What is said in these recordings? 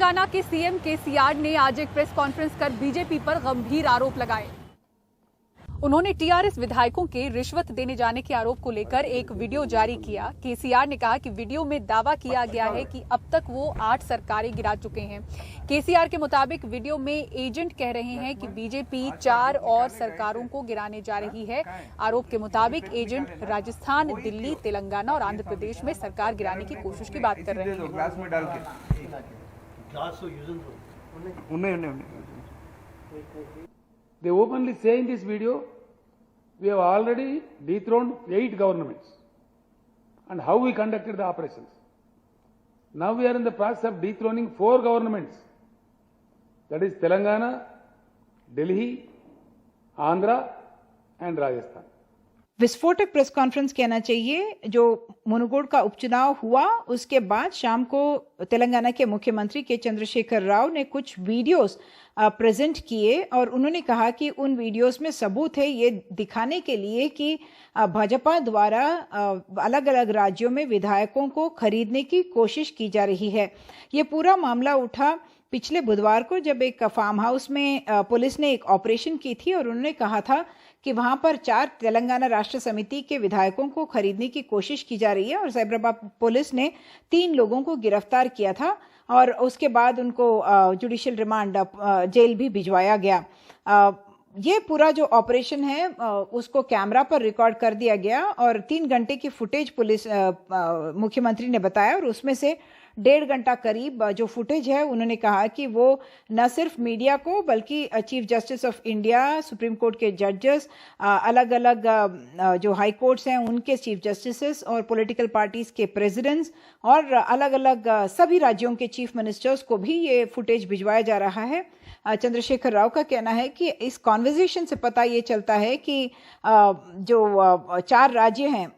तेलंगाना के CM KCR ने आज एक प्रेस कॉन्फ्रेंस कर बीजेपी पर गंभीर आरोप लगाए। उन्होंने टीआरएस विधायकों के रिश्वत देने जाने के आरोप को लेकर एक वीडियो जारी किया। केसीआर ने कहा कि वीडियो में दावा किया गया है कि अब तक वो 8 सरकारें गिरा चुके हैं। केसीआर के मुताबिक वीडियो में एजेंट कह रहे हैं कि बीजेपी 4 और सरकारों को गिराने जा रही है। आरोप के मुताबिक एजेंट राजस्थान, दिल्ली, तेलंगाना और आंध्र प्रदेश में सरकार गिराने की कोशिश की बात कर रहे हैं। They openly say in this video, we have already dethroned 8 governments and how we conducted the operations. Now we are in the process of dethroning 4 governments. That is Telangana, Delhi, Andhra and Rajasthan. विस्फोटक press conference कहना चाहिए। जो मुनुगोड का उपचुनाव हुआ उसके बाद शाम को तेलंगाना के मुख्यमंत्री के चंद्रशेखर राव ने कुछ वीडियोस प्रेजेंट किए और उन्होंने कहा कि उन वीडियोस में सबूत है ये दिखाने के लिए कि भाजपा द्वारा अलग अलग राज्यों में विधायकों को खरीदने की कोशिश की जा रही है। ये पूरा मामला उठा पिछले बुधवार को जब एक फार्म हाउस में पुलिस ने एक ऑपरेशन की थी और उन्होंने कहा था कि वहां पर 4 तेलंगाना राष्ट्र समिति के विधायकों को खरीदने की कोशिश की जा रही है और साइबराबाद पुलिस ने 3 लोगों को गिरफ्तार किया था और उसके बाद उनको जुडिशियल रिमांड जेल भी भिजवाया गया। ये पूरा जो ऑपरेशन है उसको कैमरा पर रिकॉर्ड कर दिया गया और 3 घंटे की फुटेज पुलिस मुख्यमंत्री ने बताया और उसमें से 1.5 घंटा करीब जो फुटेज है उन्होंने कहा कि वो न सिर्फ मीडिया को बल्कि chief justice of India, supreme court के जजेस, अलग अलग जो हाई कोर्ट्स हैं उनके चीफ जस्टिसेस और पॉलिटिकल पार्टीज के प्रेसिडेंट्स और अलग अलग सभी राज्यों के चीफ मिनिस्टर्स को भी ये फुटेज भिजवाया जा रहा है। चंद्रशेखर राव का कहना है कि इस कॉन्वर्जेशन से पता ये चलता है कि जो 4 राज्य हैं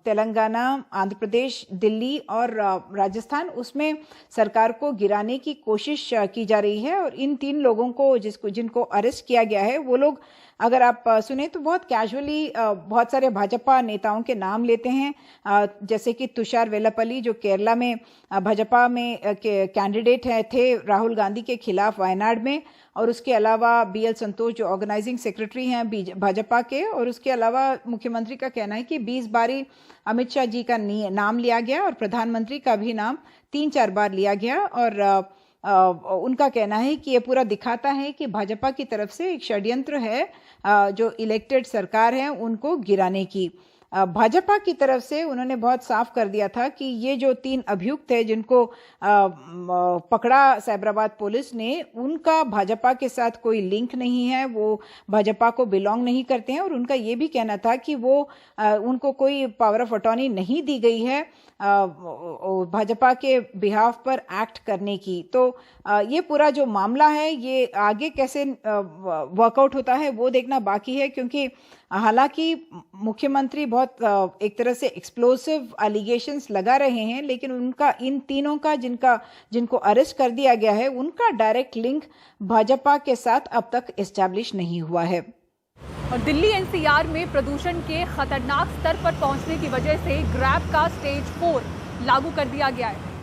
तेलंगाना, आंध्र प्रदेश, दिल्ली और राजस्थान, उसमें सरकार को गिराने की कोशिश की जा रही है और इन 3 लोगों को जिनको अरेस्ट किया गया है वो लोग अगर आप सुने तो बहुत कैजुअली बहुत सारे भाजपा नेताओं के नाम लेते हैं, जैसे कि तुषार वेलापल्ली जो केरला में भाजपा में कैंडिडेट थे राहुल गांधी के खिलाफ वायनाड में, और उसके अलावा BL संतोष जो ऑर्गेनाइजिंग सेक्रेटरी हैं भाजपा के, और उसके अलावा मुख्यमंत्री का कहना है कि 20 बारी अमित शाह जी का नाम लिया गया और प्रधानमंत्री का भी नाम 3-4 बार लिया गया और उनका कहना है कि ये पूरा दिखाता है कि भाजपा की तरफ से एक षड्यंत्र है जो इलेक्टेड सरकार है उनको गिराने की। भाजपा की तरफ से उन्होंने बहुत साफ कर दिया था कि ये जो 3 अभियुक्त है जिनको पकड़ा साइबराबाद पुलिस ने, उनका भाजपा के साथ कोई लिंक नहीं है, वो भाजपा को बिलोंग नहीं करते हैं और उनका ये भी कहना था कि वो उनको कोई पावर ऑफ अटॉर्नी नहीं दी गई है भाजपा के बिहाफ पर एक्ट करने की। तो ये पूरा जो मामला है ये आगे कैसे वर्कआउट होता है वो देखना बाकी है, क्योंकि हालांकि मुख्यमंत्री बहुत एक तरह से एक्सप्लोसिव एलिगेशंस लगा रहे हैं, लेकिन उनका इन तीनों का जिनको अरेस्ट कर दिया गया है उनका डायरेक्ट लिंक भाजपा के साथ अब तक एस्टैब्लिश नहीं हुआ है। और दिल्ली NCR में प्रदूषण के खतरनाक स्तर पर पहुंचने की वजह से ग्रैब का स्टेज 4 लागू कर दिया गया है।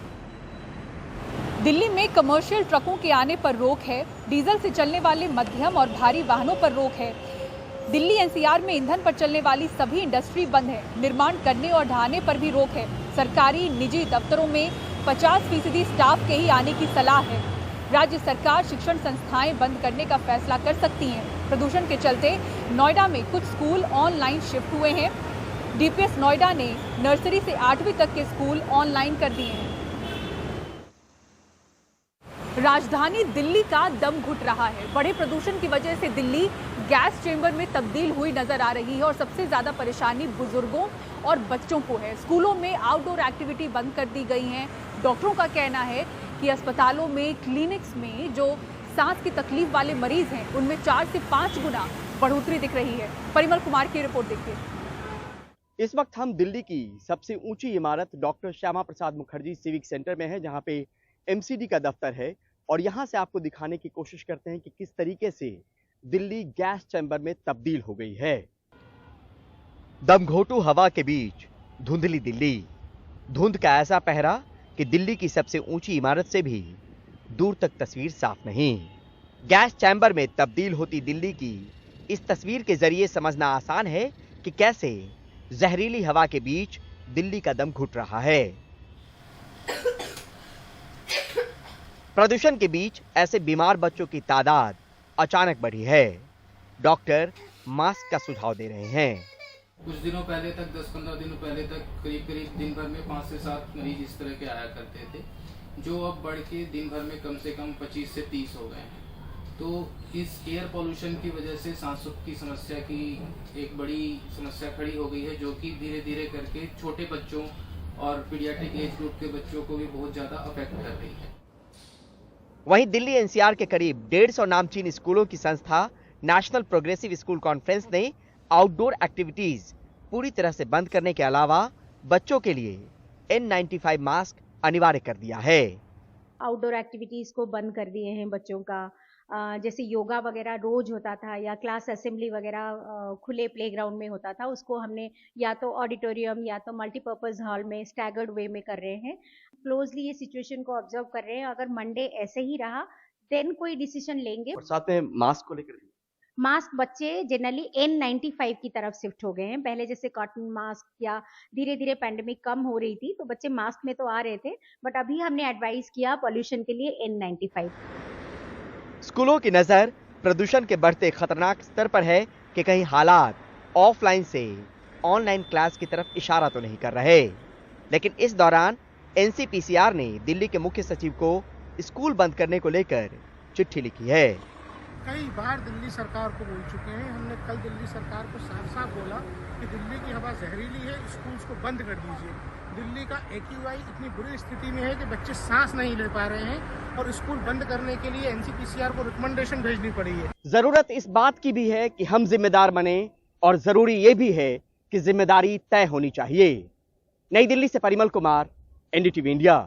दिल्ली में कमर्शियल ट्रकों के आने पर रोक है, डीजल से चलने वाले मध्यम और भारी वाहनों पर रोक है। दिल्ली NCR में ईंधन पर चलने वाली सभी इंडस्ट्री बंद है, निर्माण करने और ढहाने पर भी रोक है। सरकारी निजी दफ्तरों में 50% स्टाफ के ही आने की सलाह है। राज्य सरकार शिक्षण संस्थाएं बंद करने का फैसला कर सकती हैं। प्रदूषण के चलते नोएडा में कुछ स्कूल ऑनलाइन शिफ्ट हुए हैं। DPS नोएडा ने नर्सरी से 8वीं तक के स्कूल ऑनलाइन कर दिए हैं। राजधानी दिल्ली का दम घुट रहा है। बड़े प्रदूषण की वजह से दिल्ली गैस चेंबर में तब्दील हुई नजर आ रही है और सबसे ज्यादा परेशानी बुजुर्गों और बच्चों को है। स्कूलों में आउटडोर एक्टिविटी बंद कर दी गई हैं। डॉक्टरों का कहना है कि अस्पतालों में, क्लिनिक्स में जो सांस की तकलीफ वाले मरीज हैं उनमें 4 से 5 गुना बढ़ोतरी दिख रही है। परिमल कुमार की रिपोर्ट देखिए। इस वक्त हम दिल्ली की सबसे ऊंची इमारत doctor Shyama Prasad Mukherjee civic centre में है, जहां पे MCD का दफ्तर है, और यहां से आपको दिखाने की कोशिश करते हैं कि किस तरीके से दिल्ली गैस चैम्बर में तब्दील हो गई है। दमघोटू हवा के बीच धुंधली दिल्ली, धुंध का ऐसा पहरा कि दिल्ली की सबसे ऊंची इमारत से भी दूर तक तस्वीर साफ नहीं। गैस चैम्बर में तब्दील होती दिल्ली की इस तस्वीर के जरिए समझना आसान है कि कैसे जहरीली हवा के बीच दिल्ली का दम घुट रहा है। प्रदूषण के बीच ऐसे बीमार बच्चों की तादाद अचानक बढ़ी है। डॉक्टर मास्क का सुझाव दे रहे हैं। कुछ दिनों पहले तक 10-15 दिनों पहले तक करीब दिन भर में 5 से 7 मरीज इस तरह के आया करते थे, जो अब बढ़ के दिन भर में कम से कम 25 से 30 हो गए हैं। तो इस एयर पोल्यूशन की वजह से सांसों की समस्या की एक बड़ी समस्या खड़ी हो गई है, जो कि धीरे धीरे करके छोटे बच्चों और पीडियाट्रिक एज ग्रुप के बच्चों को भी बहुत ज्यादा अफेक्ट कर रही है। वहीं दिल्ली एनसीआर के करीब 150 नामचीन स्कूलों की संस्था नेशनल प्रोग्रेसिव स्कूल कॉन्फ्रेंस ने आउटडोर एक्टिविटीज पूरी तरह से बंद करने के अलावा बच्चों के लिए N95 मास्क अनिवार्य कर दिया है। आउटडोर एक्टिविटीज को बंद कर दिए हैं बच्चों का, जैसे योगा वगैरह रोज होता था या क्लास असेंबली वगैरह खुले प्लेग्राउंड में होता था, उसको हमने या तो ऑडिटोरियम या तो मल्टीपर्पज हॉल में स्टैगर्ड वे में कर रहे हैं। क्लोजली ये सिचुएशन को ऑब्जर्व कर रहे हैं। अगर मंडे ऐसे ही रहा देन कोई डिसीजन लेंगे। और साथ में मास्क को लेकर मास्क बच्चे जनरली N95 की तरफ शिफ्ट हो गए हैं। पहले जैसे कॉटन मास्क या धीरे धीरे पैंडेमिक कम हो रही थी तो बच्चे मास्क में तो आ रहे थे, बट अभी हमने एडवाइस किया पॉल्यूशन के लिए N95। स्कूलों की नजर प्रदूषण के बढ़ते खतरनाक स्तर पर है कि कहीं हालात ऑफलाइन से ऑनलाइन क्लास की तरफ इशारा तो नहीं कर रहे। लेकिन इस दौरान एनसीपीसीआर ने दिल्ली के मुख्य सचिव को स्कूल बंद करने को लेकर चिट्ठी लिखी है। कई बार दिल्ली सरकार को बोल चुके हैं। हमने कल दिल्ली सरकार को साफ साफ बोला कि दिल्ली की हवा जहरीली है, स्कूल्स को बंद कर दीजिए। दिल्ली का AQI इतनी बुरी स्थिति में है कि बच्चे सांस नहीं ले पा रहे हैं और स्कूल बंद करने के लिए NCPCR को रिकमेंडेशन भेजनी पड़ी है। जरूरत इस बात की भी है कि हम जिम्मेदार बने और जरूरी ये भी है कि जिम्मेदारी तय होनी चाहिए। नई दिल्ली से परिमल कुमार, NDTV इंडिया।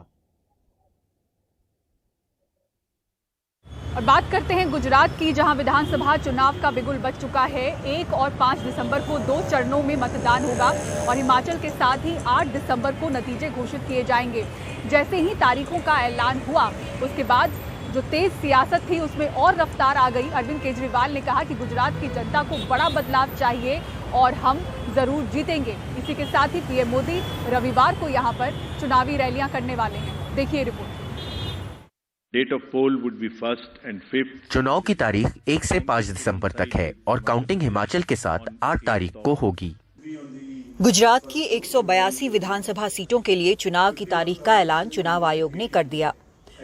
और बात करते हैं गुजरात की, जहां विधानसभा चुनाव का बिगुल बज चुका है। 1 और 5 दिसंबर को 2 चरणों में मतदान होगा और हिमाचल के साथ ही 8 दिसंबर को नतीजे घोषित किए जाएंगे। जैसे ही तारीखों का ऐलान हुआ उसके बाद जो तेज सियासत थी उसमें और रफ्तार आ गई। अरविंद केजरीवाल ने कहा कि गुजरात की जनता को बड़ा बदलाव चाहिए और हम जरूर जीतेंगे। इसी के साथ ही पीएम मोदी रविवार को यहां पर चुनावी रैलियां करने वाले हैं। देखिए report. Date of poll would be 1st and 5th। चुनाव की तारीख 1 से 5 दिसंबर तक है और काउंटिंग हिमाचल के साथ 8 तारीख को होगी। गुजरात की 182 विधानसभा सीटों के लिए चुनाव की तारीख का ऐलान चुनाव आयोग ने कर दिया।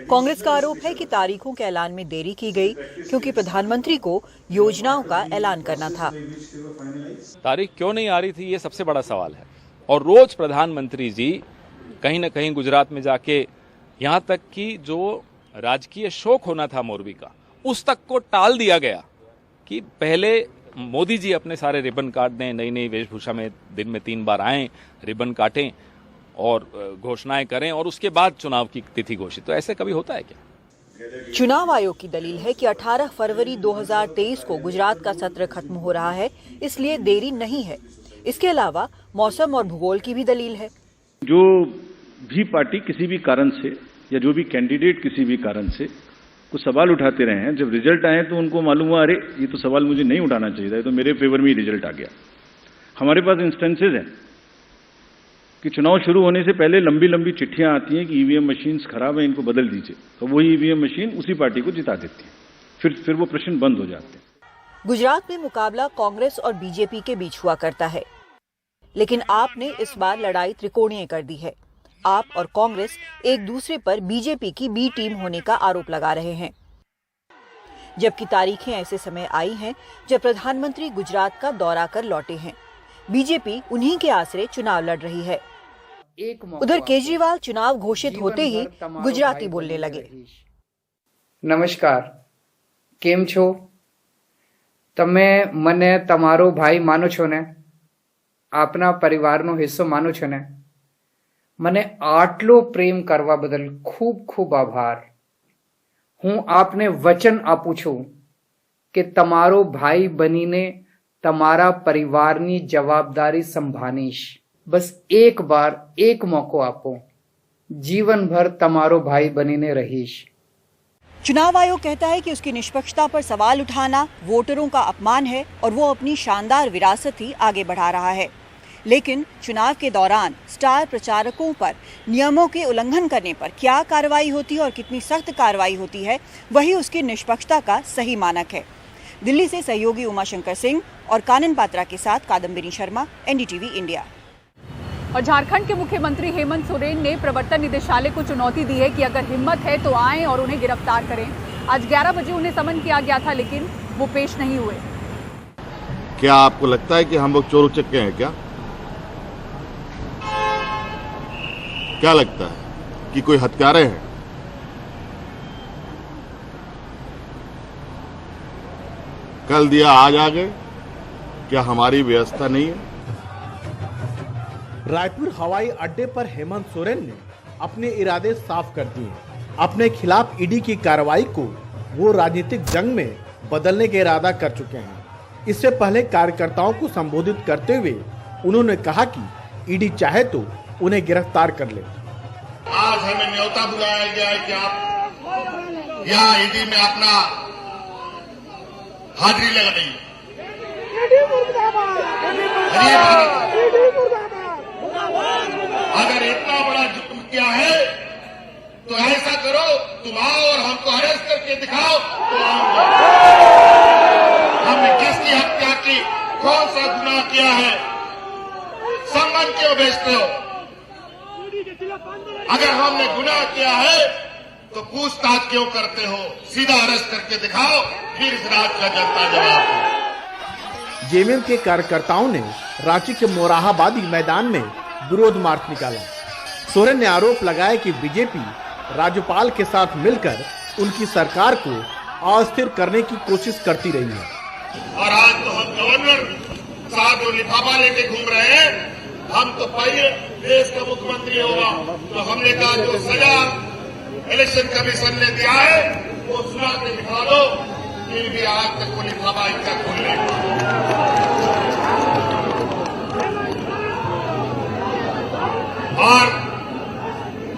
कांग्रेस का आरोप है कि तारीखों के ऐलान में देरी की गई क्योंकि प्रधानमंत्री को योजनाओं का ऐलान करना था। तारीख क्यों नहीं आ रही थी, ये सबसे बड़ा सवाल है। और रोज प्रधानमंत्री जी कहीं न कहीं गुजरात में जाके यहाँ तक कि जो राजकीय शोक होना था मोरबी का, उस तक को टाल दिया गया कि पहले मोदी जी अपने सारे रिबन काट दें, नई नई वेशभूषा में दिन में 3 बार आएं, रिबन काटें और घोषणाएं करें और उसके बाद चुनाव की तिथि घोषित। तो ऐसे कभी होता है क्या? चुनाव आयोग की दलील है कि 18 फरवरी 2023 को गुजरात का सत्र खत्म हो रहा है, इसलिए देरी नहीं है। इसके अलावा मौसम और भूगोल की भी दलील है। जो भी पार्टी किसी भी कारण से या जो भी कैंडिडेट किसी भी कारण से कुछ सवाल उठाते रहे हैं, जब रिजल्ट आए तो उनको मालूम हुआ अरे ये तो सवाल मुझे नहीं उठाना चाहिए था, ये तो मेरे फेवर में ही रिजल्ट आ गया। हमारे पास इंस्टेंसेज हैं कि चुनाव शुरू होने से पहले लंबी लंबी चिट्ठियां आती हैं कि ईवीएम मशीन्स खराब हैं, इनको बदल दीजिए, तो वही ईवीएम मशीन उसी पार्टी को जिता देती है। फिर वो प्रश्न बंद हो जाते हैं। गुजरात में मुकाबला कांग्रेस और बीजेपी के बीच हुआ करता है, लेकिन आपने इस बार लड़ाई त्रिकोणीय कर दी है। आप और कांग्रेस एक दूसरे पर बीजेपी की बी टीम होने का आरोप लगा रहे हैं, जबकि तारीखें ऐसे समय आई हैं जब प्रधानमंत्री गुजरात का दौरा कर लौटे हैं। बीजेपी उन्हीं के आसरे चुनाव लड़ रही है। उधर केजरीवाल चुनाव घोषित होते ही गुजराती बोलने लगे। नमस्कार, केम छो? तमे मने तमारो भाई मानो छो ने? आपना परिवारनो हिस्सो मानो छो ने? મને આટલો પ્રેમ કરવા બદલ ખૂબ ખૂબ આભાર। હું આપને વચન આપું છું કે તમારો ભાઈ બનીને તમારા પરિવારની જવાબદારી સંભાળીશ। બસ એક બાર એક મોકો આપો, જીવનભર તમારો ભાઈ બનીને રહીશ। चुनाव आयोग कहता है कि उसकी निष्पक्षता पर सवाल उठाना वोटरों का अपमान है और वो अपनी शानदार विरासत ही आगे बढ़ा रहा है। लेकिन चुनाव के दौरान स्टार प्रचारकों पर नियमों के उल्लंघन करने पर क्या कार्रवाई होती है और कितनी सख्त कार्रवाई होती है, वही उसकी निष्पक्षता का सही मानक है। दिल्ली से सहयोगी उमाशंकर सिंह और कानन पात्रा के साथ कादम्बिनी शर्मा, एनडीटीवी इंडिया। और झारखंड के मुख्यमंत्री हेमंत सोरेन ने प्रवर्तन निदेशालय को चुनौती दी है कि अगर हिम्मत है तो आएं और उन्हें गिरफ्तार करें। आज 11 बजे उन्हें समन किया गया था, लेकिन वो पेश नहीं हुए। क्या आपको लगता है कि हम लोग चोर उचक्के हैं क्या लगता है कि कोई हत्यारे हैं? कल दिया आज आ गए, क्या हमारी व्यवस्था नहीं है? रायपुर हवाई अड्डे पर हेमंत सोरेन ने अपने इरादे साफ कर दिए। अपने खिलाफ ईडी की कार्रवाई को वो राजनीतिक जंग में बदलने का इरादा कर चुके हैं। इससे पहले कार्यकर्ताओं को संबोधित करते हुए उन्होंने कहा कि ईडी चाहे तो उन्हें गिरफ्तार कर ले। आज हमें न्योता बुलाया गया है कि आप यहाँ ईडी में अपना हाजिरी लगाइए। अगर इतना बड़ा जुर्म किया है तो ऐसा करो, तुम आओ और हमको अरेस्ट करके दिखाओ तो हमने किसकी हत्या की, कौन सा गुनाह किया है, सम्मान क्यों बेचते हो? अगर हमने गुनाह किया है तो पूछताछ क्यों करते हो? सीधा अरेस्ट करके दिखाओ, फिर इस राज का जनता जवाब दे। जेएमएम के कार्यकर्ताओं ने रांची के मोरहाबादी मैदान में विरोध मार्च निकाला। सोरेन ने आरोप लगाया कि बीजेपी राज्यपाल के साथ मिलकर उनकी सरकार को अस्थिर करने की कोशिश करती रही है। और आज तो हम गवर्नर साहब जो लिफाफा लेके घूम रहे हैं, हम तो पहले देश का मुख्यमंत्री होगा, तो हमने कहा जो सजा इलेक्शन कमीशन ने दिया है वो सुना के दिखा दो, फिर भी आज तक वो लिफाफा इनका खोल और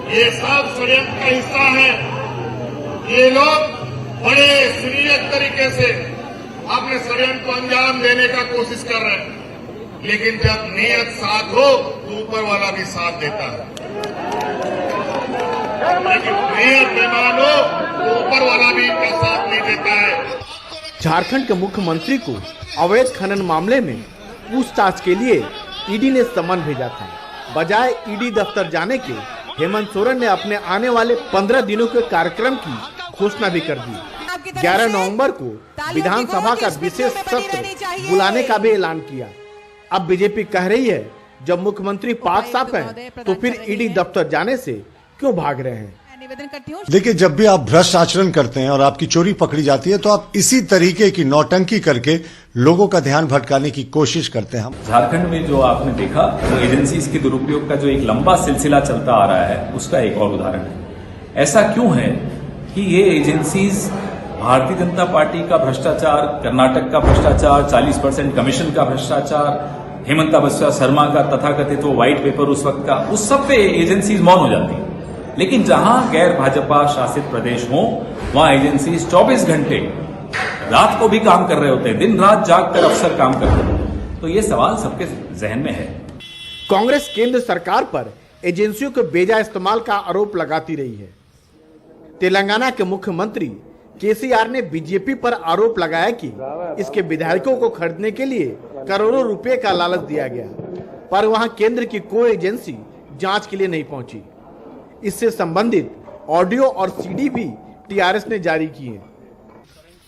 ये सब षड्यंत्र का हिस्सा है। ये लोग बड़े सुनियत तरीके से अपने षड्यंत्र को अंजाम देने का कोशिश कर रहे हैं, लेकिन जब नियत साथ हो तो ऊपर वाला भी साथ देता है, लेकिन नियत बेईमान हो तो ऊपर वाला भी इनका साथ नहीं देता है। झारखंड के मुख्यमंत्री को अवैध खनन मामले में पूछताछ के लिए ईडी ने समन भेजा था। बजाय ईडी दफ्तर जाने के हेमंत सोरेन ने अपने आने वाले 15 दिनों के कार्यक्रम की घोषणा भी कर दी। 11 नवंबर को विधानसभा का विशेष सत्र बुलाने का भी ऐलान किया। अब बीजेपी कह रही है जब मुख्यमंत्री पाक साफ हैं, तो फिर ईडी दफ्तर जाने से क्यों भाग रहे हैं? देखिए, जब भी आप भ्रष्ट आचरण करते हैं और आपकी चोरी पकड़ी जाती है तो आप इसी तरीके की नौटंकी करके लोगों का ध्यान भटकाने की कोशिश करते हैं। हम झारखंड में जो आपने देखा वो एजेंसीज के दुरुपयोग का जो एक लंबा सिलसिला चलता आ रहा है, उसका एक और उदाहरण है। ऐसा क्यों है कि ये एजेंसीज भारतीय जनता पार्टी का भ्रष्टाचार, कर्नाटक का भ्रष्टाचार, 40% कमीशन का भ्रष्टाचार, हेमंता बिस्वा शर्मा का तथाकथित वो व्हाइट पेपर उस वक्त का, उस सब पे एजेंसीज मौन हो जाती है। लेकिन जहां गैर भाजपा शासित प्रदेश हो वहां एजेंसीज 24 घंटे रात को भी काम कर रहे होते हैं, दिन रात जाग कर अफसर काम करते हैं। तो ये सवाल सबके जहन में है। कांग्रेस केंद्र सरकार पर एजेंसियों के बेजा इस्तेमाल का आरोप लगाती रही है। तेलंगाना के मुख्यमंत्री केसीआर ने बीजेपी पर आरोप लगाया कि इसके विधायकों को खरीदने के लिए करोड़ों रुपए का लालच दिया गया, पर वहां केंद्र की कोई एजेंसी जांच के लिए नहीं पहुंची। इससे संबंधित ऑडियो और सीडी भी टीआरएस ने जारी किए।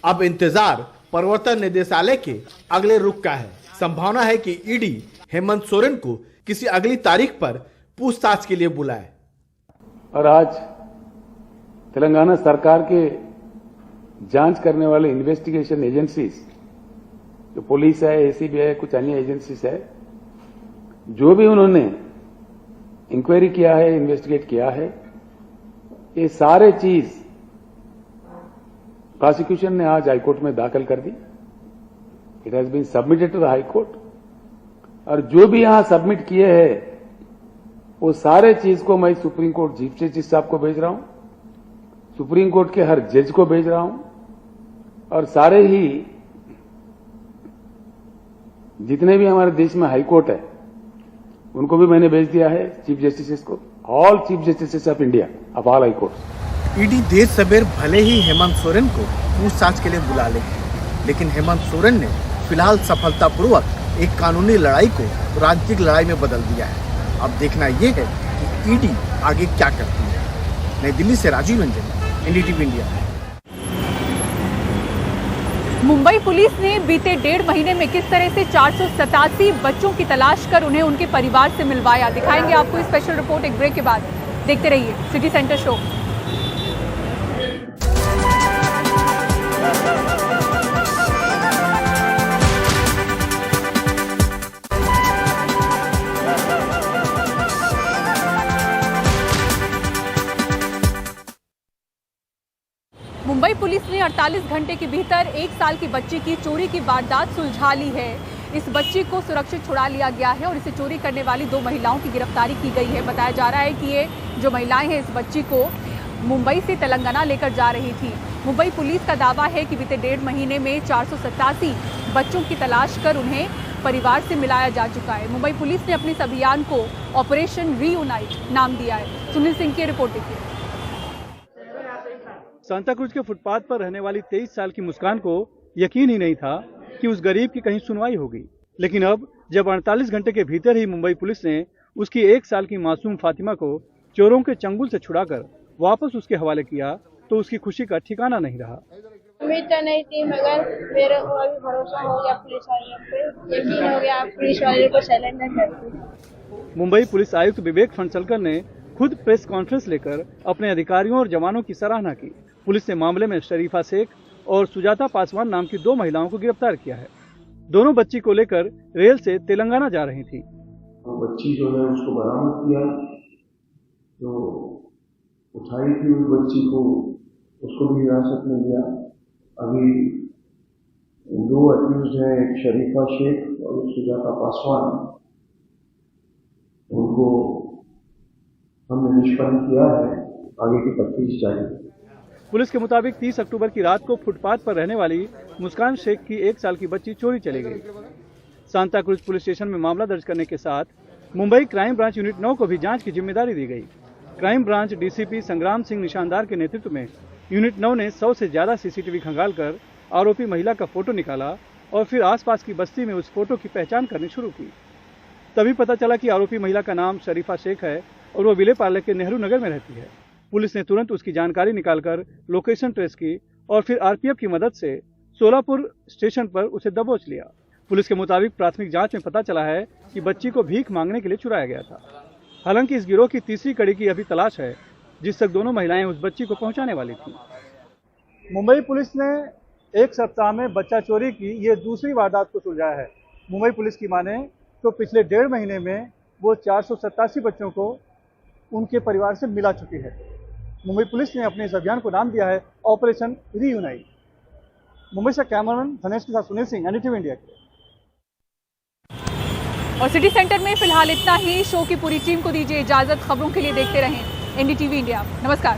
अब इंतजार प्रवर्तन निदेशालय के अगले रुख का है। संभावना है कि ईडी हेमंत सोरेन को किसी अगली तारीख पर पूछताछ के लिए बुलाए। और आज तेलंगाना सरकार के जांच करने वाले इन्वेस्टिगेशन एजेंसीज, जो पुलिस है, एसीबी है, कुछ अन्य एजेंसीज है, जो भी उन्होंने इंक्वायरी किया है, इन्वेस्टिगेट किया है, ये सारे चीज प्रोसिक्यूशन ने आज हाईकोर्ट में दाखिल कर दी। It has been submitted to the high court. और जो भी यहां सबमिट किए हैं वो सारे चीज को मैं सुप्रीम कोर्ट चीफ जस्टिस साहब को भेज रहा हूं। सुप्रीम कोर्ट के हर जज को भेज रहा हूं और सारे ही जितने भी हमारे देश में हाई कोर्ट है उनको भी मैंने भेज दिया है, चीफ जस्टिस को, all chief justice of India of all high court. ED देर सवेर भले ही हेमंत सोरेन को पूछताछ के लिए बुला ले, लेकिन हेमंत सोरेन ने फिलहाल सफलतापूर्वक एक कानूनी लड़ाई को राजनीतिक लड़ाई में बदल दिया है। अब देखना ये है कि ईडी आगे क्या करती है। नई दिल्ली से Rajeev Ranjan, NDTV India. Mumbai police ने बीते 1.5 महीने में किस तरह से 487 बच्चों की तलाश कर उन्हें उनके परिवार से मिलवाया, दिखाएंगे आपको स्पेशल रिपोर्ट एक ब्रेक के बाद। देखते रहिए city centre show. Mumbai police ने 48 घंटे के भीतर 1 साल की बच्ची की चोरी की वारदात सुलझा ली है। इस बच्ची को सुरक्षित छुड़ा लिया गया है और इसे चोरी करने वाली 2 महिलाओं की गिरफ्तारी की गई है। बताया जा रहा है कि ये जो महिलाएं हैं इस बच्ची को मुंबई से तेलंगाना लेकर जा रही थी। मुंबई पुलिस का दावा है कि बीते 1.5 महीने में 487 बच्चों की तलाश कर उन्हें परिवार से मिलाया जा चुका है। मुंबई पुलिस ने अपने इस अभियान को ऑपरेशन रीयूनाइट नाम दिया है। सुनील सिंह की रिपोर्ट देखिए। सांताक्रूज के फुटपाथ पर रहने वाली 23 साल की मुस्कान को यकीन ही नहीं था कि उस गरीब की कहीं सुनवाई होगी, लेकिन अब जब 48 घंटे के भीतर ही मुंबई पुलिस ने उसकी 1 साल की मासूम फातिमा को चोरों के चंगुल से छुड़ाकर वापस उसके हवाले किया तो उसकी खुशी का ठिकाना नहीं रहा। उम्मीद तो नहीं थी, मगर मेरे को अभी भरोसा हो गया पुलिस वालों पे, यकीन हो गया पुलिस वालों को सरेंडर कर दी। मुंबई पुलिस आयुक्त विवेक फणसलकर ने खुद प्रेस कॉन्फ्रेंस लेकर अपने अधिकारियों और जवानों की सराहना की। पुलिस ने मामले में शरीफा शेख और सुजाता पासवान नाम की 2 महिलाओं को गिरफ्तार किया है। दोनों बच्ची को लेकर रेल से तेलंगाना जा रही थी। बच्ची जो है उसको बरामद किया, तो उठाई थी उस बच्ची को, उसको भी हिरासत में लिया। अभी 2 अक्यूज हैं, एक शरीफा शेख और एक सुजाता पासवान, उनको हमने निष्पन्न किया है, आगे की तफ्तीश जारी है। पुलिस के मुताबिक 30 अक्टूबर की रात को फुटपाथ पर रहने वाली मुस्कान शेख की 1 साल की बच्ची चोरी चली गई। सांताक्रूज पुलिस स्टेशन में मामला दर्ज करने के साथ मुंबई क्राइम ब्रांच यूनिट 9 को भी जांच की जिम्मेदारी दी गई। क्राइम ब्रांच डीसीपी संग्राम सिंह निशानदार के नेतृत्व में यूनिट 9 ने 100 से ज्यादा सीसीटीवी खंगालकर आरोपी महिला का फोटो निकाला और फिर आसपास की बस्ती में उस फोटो की पहचान करनी शुरू की। तभी पता चला कि आरोपी महिला का नाम शरीफा शेख है और वो विलेपार्ले के नेहरू नगर में रहती है। पुलिस ने तुरंत उसकी जानकारी निकालकर लोकेशन ट्रेस की और फिर आरपीएफ की मदद से सोलापुर स्टेशन पर उसे दबोच लिया। पुलिस के मुताबिक प्राथमिक जांच में पता चला है कि बच्ची को भीख मांगने के लिए चुराया गया था। हालांकि इस गिरोह की तीसरी कड़ी की अभी तलाश है, जिस तक दोनों महिलाएं उस बच्ची को पहुंचाने वाली थी। मुंबई पुलिस ने 1 सप्ताह में बच्चा चोरी की ये दूसरी वारदात को सुलझाया है। मुंबई पुलिस की माने तो पिछले 1.5 महीने में वो 487 बच्चों को उनके परिवार से मिला चुकी है। मुंबई पुलिस ने अपने इस अभियान को नाम दिया है ऑपरेशन रीयूनाइट। मुंबई से कैमरामैन धनेश के साथ सुनील सिंह, एनडीटीवी इंडिया। और सिटी सेंटर में फिलहाल इतना ही। शो की पूरी टीम को दीजिए इजाजत। खबरों के लिए देखते रहें एनडीटीवी इंडिया। नमस्कार।